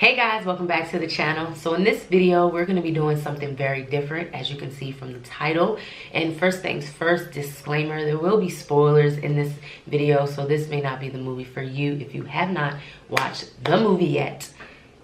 Hey guys, welcome back to the channel. So in this video, we're going to be doing something very different, as you can see from the title. And first things first, disclaimer, there will be spoilers in this video, so this may not be the movie for you if you have not watched the movie yet.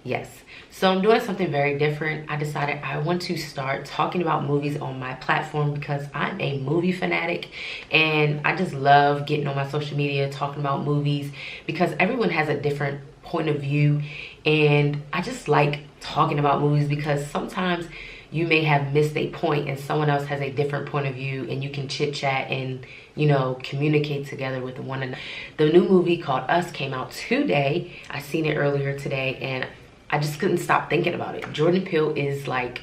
Yes. So I'm doing something very different. I decided I want to start talking about movies on my platform because I'm a movie fanatic and I just love getting on my social media talking about movies because everyone has a different point of view, and I just like talking about movies because sometimes you may have missed a point and someone else has a different point of view, and you can chit chat and, you know, communicate together with one another. The new movie called Us came out today. I seen it earlier today and I just couldn't stop thinking about it. Jordan Peele is like,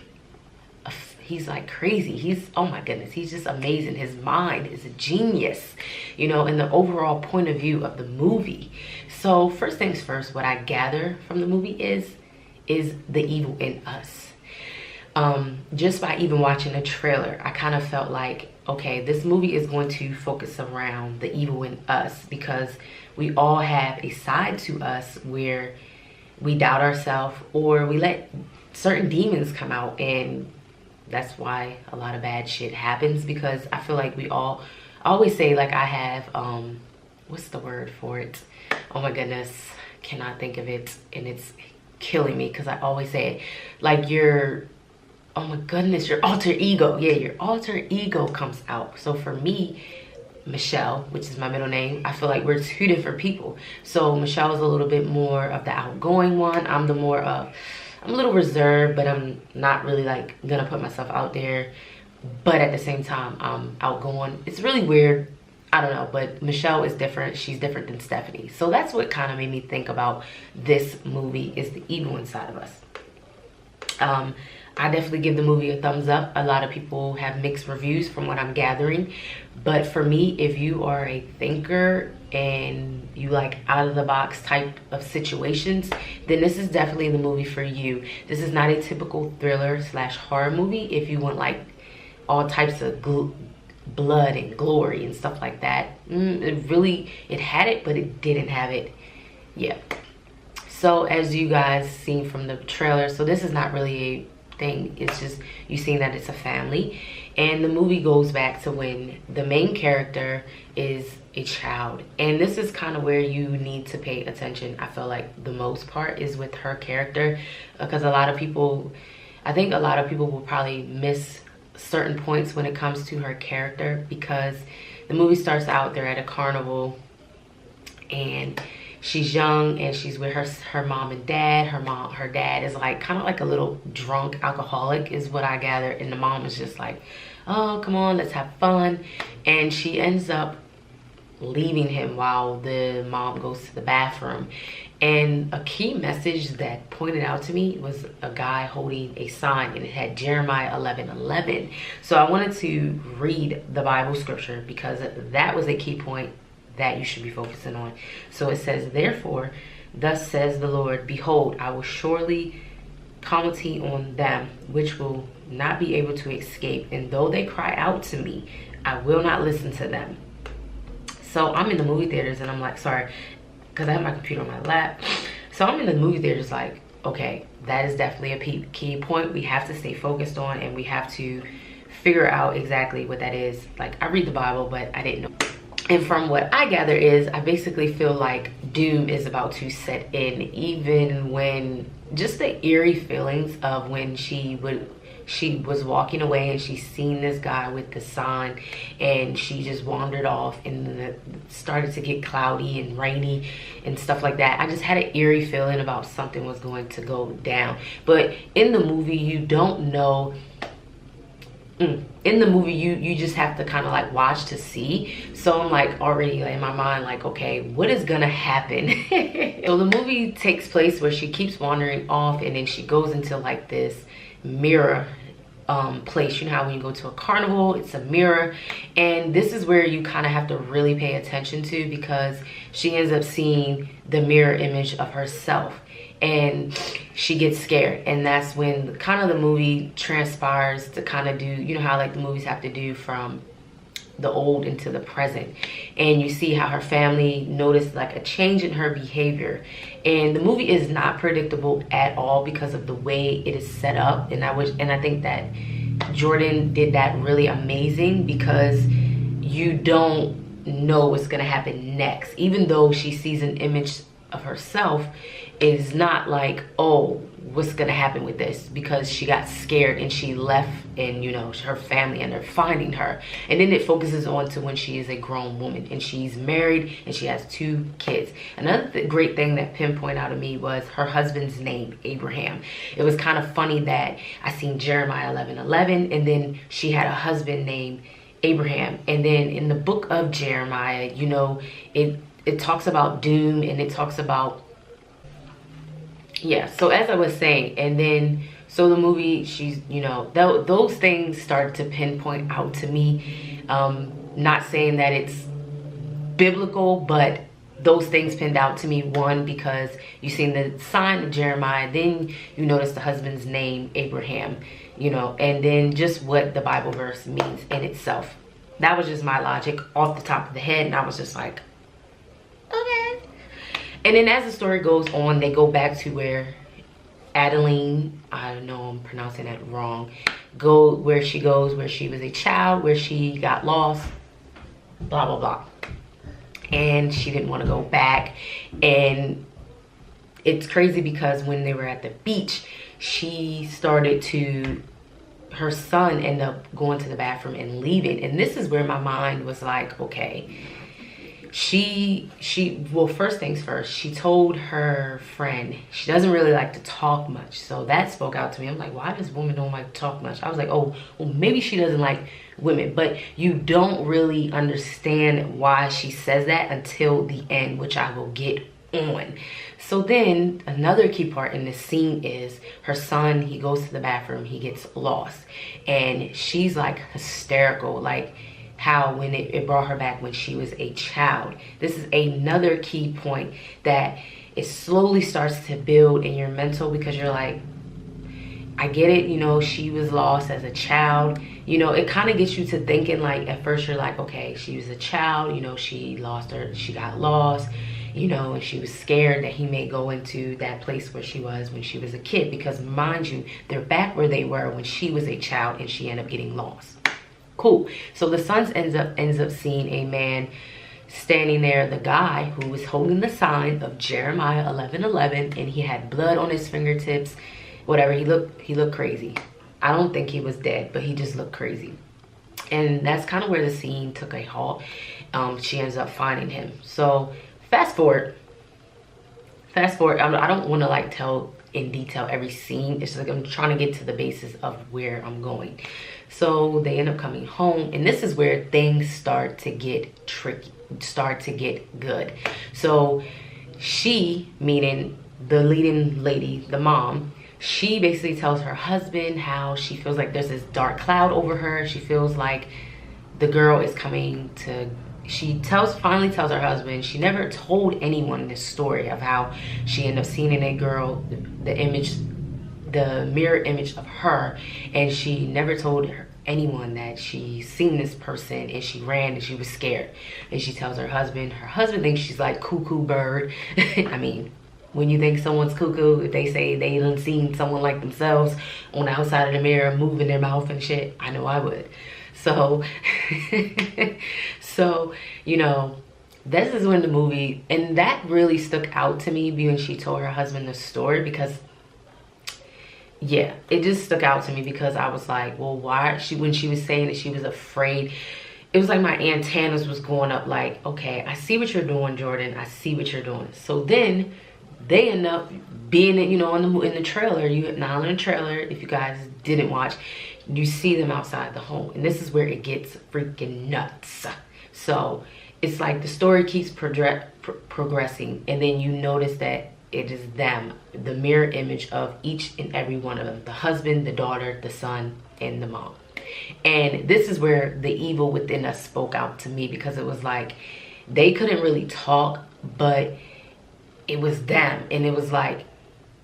he's like crazy. He's, oh my goodness, he's just amazing. His mind is a genius, you know, and the overall point of view of the movie. So first things first, what I gather from the movie is the evil in us. Just by even watching the trailer, I kind of felt like, okay, this movie is going to focus around the evil in us because we all have a side to us where we doubt ourselves or we let certain demons come out, and that's why a lot of bad shit happens. Because I feel like we all, I always say, like, I have what's the word for it? Oh my goodness, cannot think of it, and it's killing me because I always say it, like your, oh my goodness, your alter ego. Yeah, your alter ego comes out. So for me, Michelle, which is my middle name, I feel like we're two different people. So Michelle is a little bit more of the outgoing one. I'm the more of, I'm a little reserved, but I'm not really like gonna put myself out there. But at the same time, I'm outgoing. It's really weird. I don't know, but Michelle is different. She's different than Stephanie. So that's what kind of made me think about this movie, is the evil inside of us. I definitely give the movie a thumbs up. A lot of people have mixed reviews from what I'm gathering. But for me, if you are a thinker and you like out of the box type of situations, then this is definitely the movie for you. This is not a typical thriller / horror movie. If you want like all types of blood and glory and stuff like that, it had it, but it didn't have it. Yeah. So as you guys seen from the trailer, so this is not really a thing, it's just you seeing that it's a family, and the movie goes back to when the main character is a child, and this is kind of where you need to pay attention. I feel like the most part is with her character, because a lot of people, I think a lot of people will probably miss certain points when it comes to her character, because the movie starts out, they're at a carnival and she's young and she's with her mom and dad. Her dad is like kind of like a little drunk alcoholic is what I gather, and the mom is just like, oh, come on, let's have fun. And she ends up leaving him while the mom goes to the bathroom. And a key message that pointed out to me was a guy holding a sign, and it had Jeremiah 11:11. So I wanted to read the Bible scripture because that was a key point that you should be focusing on. So it says, therefore, thus says the Lord, behold, I will surely calamity on them which will not be able to escape, and though they cry out to me, I will not listen to them. So I'm in the movie theaters and I'm like, sorry, because I have my computer on my lap. So I'm in the movie theaters like, okay, that is definitely a key point we have to stay focused on, and we have to figure out exactly what that is. Like, I read the Bible, but I didn't know. And from what I gather is, I basically feel like doom is about to set in, even when just the eerie feelings of when she was walking away and she seen this guy with the sign, and she just wandered off, and then it started to get cloudy and rainy and stuff like that. I just had an eerie feeling about something was going to go down. But in the movie, you don't know. In the movie, you just have to kind of like watch to see. So I'm like already in my mind like, okay, what is gonna happen? So the movie takes place where she keeps wandering off, and then she goes into like this mirror place. You know how when you go to a carnival, it's a mirror, and this is where you kind of have to really pay attention to, because she ends up seeing the mirror image of herself, and she gets scared. And that's when kind of the movie transpires to kind of do, you know how like the movies have to do from the old into the present, and you see how her family noticed like a change in her behavior. And the movie is not predictable at all because of the way it is set up, and I think that Jordan did that really amazing, because you don't know what's gonna happen next. Even though she sees an image of herself, it is not like, oh, what's gonna happen with this, because she got scared and she left, and you know, her family and they're finding her. And then it focuses on to when she is a grown woman and she's married and she has 2 kids. Another great thing that pinpointed out to me was her husband's name, Abraham. It was kind of funny that I seen Jeremiah 11:11, and then she had a husband named Abraham. And then in the book of Jeremiah, you know, it talks about doom, and it talks about, yeah, so as I was saying, and then so the movie, she's, you know, those things started to pinpoint out to me. Not saying that it's biblical, but those things pinned out to me. One, because you seen the sign of Jeremiah, then you notice the husband's name, Abraham, you know, and then just what the Bible verse means in itself. That was just my logic off the top of the head, and I was just like, okay. And then as the story goes on, they go back to where Adeline, I know I'm pronouncing that wrong, where she was a child, where she got lost, blah, blah, blah. And she didn't want to go back. And it's crazy because when they were at the beach, her son ended up going to the bathroom and leaving. And this is where my mind was like, okay, well, first things first, she told her friend she doesn't really like to talk much. So that spoke out to me. I'm like, why does women don't like to talk much? I was like, oh, well, maybe she doesn't like women. But you don't really understand why she says that until the end, which I will get on. So then another key part in this scene is her son, he goes to the bathroom, he gets lost, and she's like hysterical, like how when it brought her back when she was a child. This is another key point that it slowly starts to build in your mental, because you're like, I get it, you know, she was lost as a child. You know, it kind of gets you to thinking, like, at first you're like, okay, she was a child, you know, she got lost, you know, and she was scared that he may go into that place where she was when she was a kid, because mind you, they're back where they were when she was a child and she ended up getting lost. Cool. So the son ends up seeing a man standing there, the guy who was holding the sign of Jeremiah 11:11, and he had blood on his fingertips, whatever. He looked crazy. I don't think he was dead, but he just looked crazy. And that's kind of where the scene took a halt. She ends up finding him. So fast forward. I don't want to like tell in detail every scene. It's just like I'm trying to get to the basis of where I'm going. So they end up coming home, and this is where things start to get tricky, start to get good. So she, meaning the leading lady, the mom, she basically tells her husband how she feels like there's this dark cloud over her. She feels like the girl is coming to, finally tells her husband. She never told anyone this story of how she ended up seeing in a girl the mirror image of her, and she never told anyone that she seen this person, and she ran and she was scared. And she tells her husband thinks she's like cuckoo bird. I mean, when you think someone's cuckoo, if they say they done seen someone like themselves on the outside of the mirror moving their mouth and shit, I know I would. So so, you know, this is when the movie, and that really stuck out to me when she told her husband the story, because yeah, it just stuck out to me, because I was like, well, why when she was saying that she was afraid, it was like my antennas was going up, like, okay, I see what you're doing, Jordan, I see what you're doing. So then they end up being, you know, in the trailer, not in the trailer, if you guys didn't watch, you see them outside the home, and this is where it gets freaking nuts. So it's like the story keeps progressing, and then you notice that it is them, the mirror image of each and every one of them, the husband, the daughter, the son, and the mom. And this is where the evil within us spoke out to me, because it was like they couldn't really talk, but it was them, and it was like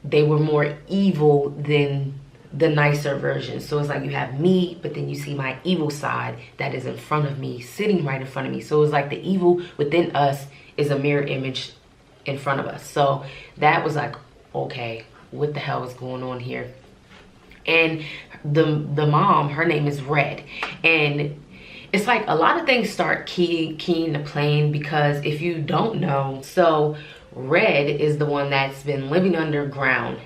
they were more evil than the nicer version. So it's like you have me, but then you see my evil side that is in front of me, sitting right in front of me. So it's like the evil within us is a mirror image in front of us. So that was like, okay, what the hell is going on here? And the mom, her name is Red, and it's like a lot of things start keying to playing, because if you don't know, so Red is the one that's been living underground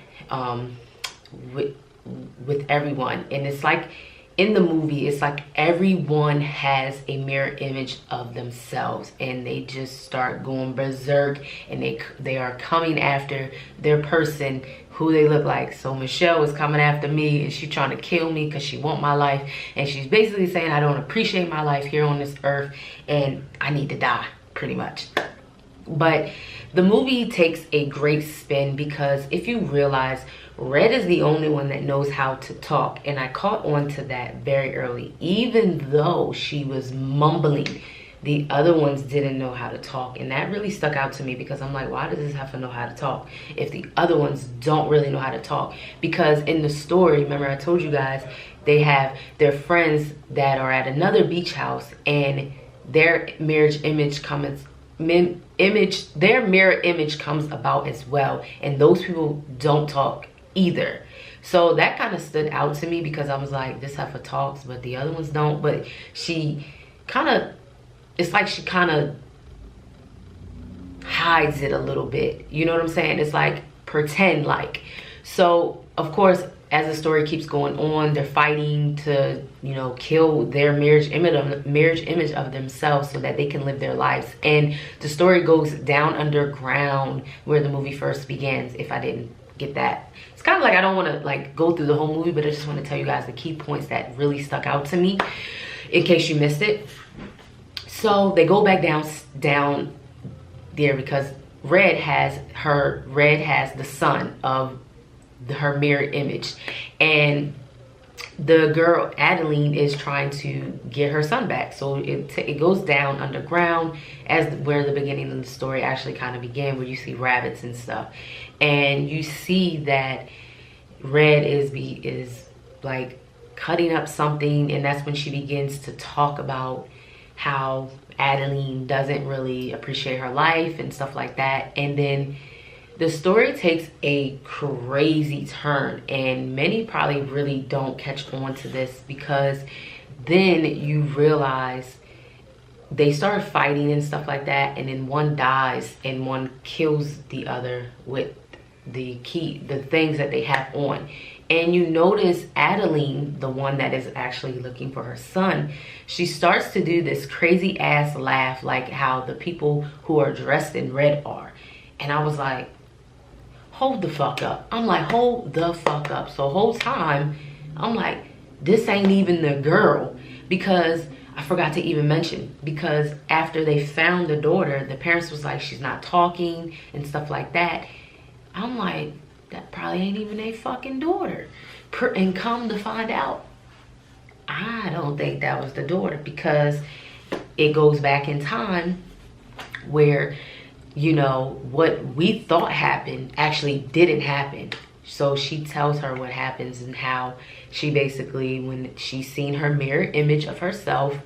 with everyone. And it's like in the movie, it's like everyone has a mirror image of themselves, and they just start going berserk, and they are coming after their person, who they look like. So Michelle is coming after me, and she's trying to kill me because she wants my life, and she's basically saying I don't appreciate my life here on this earth and I need to die, pretty much. But the movie takes a great spin, because if you realize, Red is the only one that knows how to talk, and I caught on to that very early. Even though she was mumbling, the other ones didn't know how to talk, and that really stuck out to me, because I'm like, why does this have to know how to talk if the other ones don't really know how to talk? Because in the story, remember I told you guys, they have their friends that are at another beach house, and their marriage image comes their mirror image comes about as well, and those people don't talk either. So that kind of stood out to me, because I was like, this heifer talks but the other ones don't. But she kind of, it's like she kind of hides it a little bit, you know what I'm saying? It's like pretend like. So of course, as the story keeps going on, they're fighting to, you know, kill their marriage image of themselves so that they can live their lives. And the story goes down underground where the movie first begins, if I didn't get that. It's kind of like, I don't want to like go through the whole movie, but I just want to tell you guys the key points that really stuck out to me in case you missed it. So they go back down there, because Red has the son of her mirror image, and the girl Adeline is trying to get her son back. So it goes down underground, as where the beginning of the story actually kind of began, where you see rabbits and stuff, and you see that Red is like cutting up something, and that's when she begins to talk about how Adeline doesn't really appreciate her life and stuff like that. And then the story takes a crazy turn, and many probably really don't catch on to this, because then you realize they start fighting and stuff like that, and then one dies and one kills the other with the things that they have on. And you notice Adeline, the one that is actually looking for her son, she starts to do this crazy ass laugh, like how the people who are dressed in red are. And I was like, hold the fuck up. I'm like, hold the fuck up. So whole time, I'm like, this ain't even the girl. Because I forgot to even mention, because after they found the daughter, the parents was like, she's not talking and stuff like that. I'm like, that probably ain't even a fucking daughter. And come to find out, I don't think that was the daughter, because it goes back in time where, you know, what we thought happened actually didn't happen. So she tells her what happens, and how she basically, when she's seen her mirror image of herself,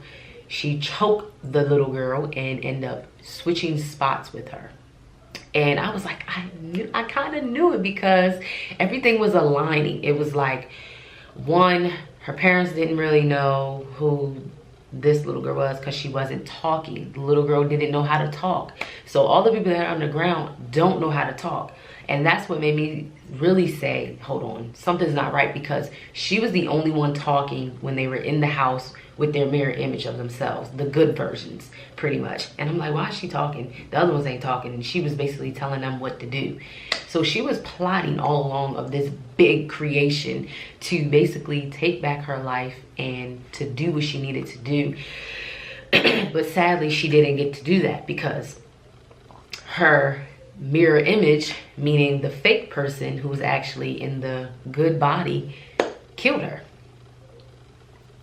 she choked the little girl and ended up switching spots with her. And I was like, I kind of knew it, because everything was aligning. It was like, one, her parents didn't really know who this little girl was, because she wasn't talking. The little girl didn't know how to talk. So all the people that are underground don't know how to talk. And that's what made me really say, hold on, something's not right, because she was the only one talking when they were in the house with their mirror image of themselves, the good versions, pretty much. And I'm like, why is she talking? The other ones ain't talking. And she was basically telling them what to do. So she was plotting all along of this big creation to basically take back her life and to do what she needed to do. But sadly, she didn't get to do that, because her mirror image, meaning the fake person who was actually in the good body, killed her.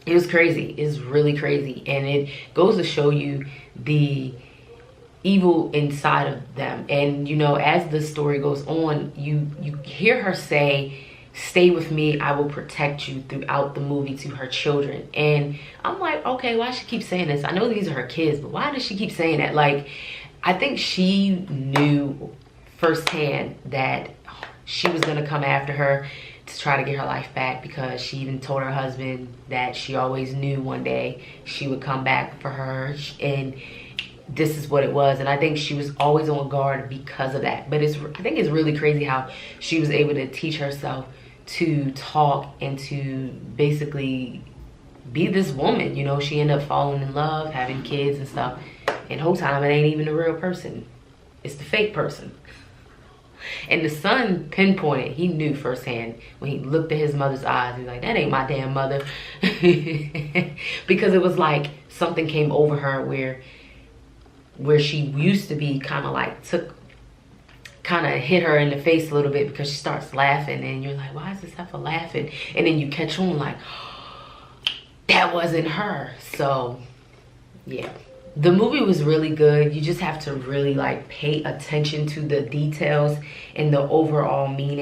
It was crazy. It's really crazy. And it goes to show you the evil inside of them. And, you know, as the story goes on, you hear her say stay with me, I will protect you throughout the movie to her children. And I'm like, okay, why does she keep saying this? I know these are her kids, but why does she keep saying that? Like, I think she knew firsthand that she was gonna come after her to try to get her life back, because she even told her husband that she always knew one day she would come back for her, and this is what it was. And I think she was always on guard because of that. But I think it's really crazy how she was able to teach herself to talk and to basically be this woman. You know, she ended up falling in love, having kids and stuff, and whole time it ain't even the real person, it's the fake person. And the son pinpointed, he knew firsthand when he looked at his mother's eyes. He was like, that ain't my damn mother. Because it was like something came over her where she used to be kind of like hit her in the face a little bit, because she starts laughing and you're like, why is this heifer laughing? And then you catch on like, that wasn't her. So yeah, the movie was really good. You just have to really like pay attention to the details and the overall meaning.